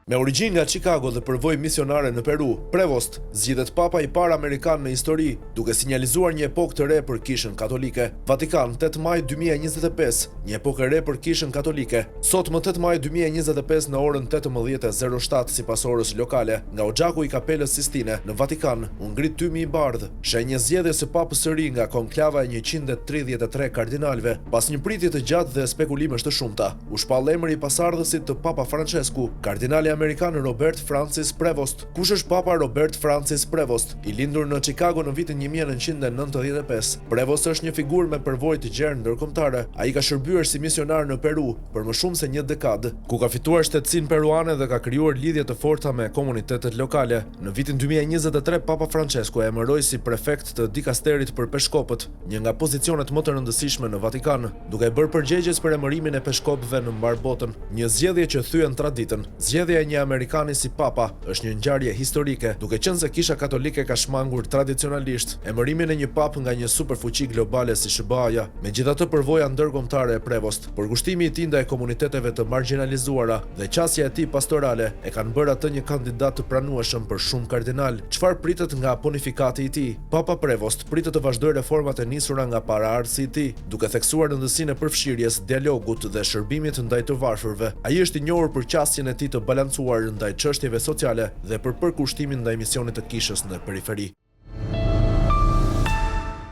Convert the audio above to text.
Me origjinë nga Chicago dhe përvojë misionare në Peru, Prevost zgjidhet papa i parë amerikan në histori, duke sinjalizuar një epokë të re për Kishën Katolike. Vatikan, 8 maj 2025, një epokë e re për Kishën Katolike. Sot më 8 maj 2025 në orën 18:07 sipas orës lokale, nga oxhaku i Kapelës Sistine në Vatikan, u ngrit tymi i bardhë, shenjë zgjedhjes së papës së ri nga konklava e 133 kardinalëve. Pas një pritje të gjatë dhe spekulimesh të shumta, u shpall emri i pasardhësit të Papa Francesku, kardinali amerikan Robert Francis Prevost. Kush është Papa Robert Francis Prevost? I lindur në Chicago në vitin 1995, Prevost është një figurë me përvojë të gjerë ndërkombëtare. Ai ka shërbyer si misionar në Peru për më shumë se një dekadë, ku ka fituar shtetësinë peruane dhe ka krijuar lidhje të forta me komunitetet lokale. Në vitin 2023, Papa Francesku e emëroi si prefekt të dikasterit për peshkopët, një nga pozicionet më të rëndësishme në Vatikan, duke bërë përgjegjes për emërimin e peshkopëve në mbar botën, një zgjedhje që thyen traditën. Zgjedhja e një amerikani si papa është një ngjarje historike, duke qenë se Kisha Katolike ka shmangur tradicionalisht emërimin e një pap nga një superfuqi globale si SBA-ja. Megjithatë, përvoja ndërkombëtare e Prevost, përkushtimi i tij ndaj komuniteteve të marginalizuara dhe qasja e tij pastorale e kanë bërë atë një kandidat të pranueshëm për shumë kardinal. Çfarë pritet nga ponifikati i tij? Papa Prevost pritet të vazhdojë reformat e nisura nga paraardhësi i tij, duke theksuar rëndësinë e përfshirjes, dialogut dhe shërbimit ndaj të varfërve. Ai është i njohur për qasjen e tij të balancuar ndaj çështjeve sociale dhe për përkushtimin ndaj misionit të Kishës në periferi.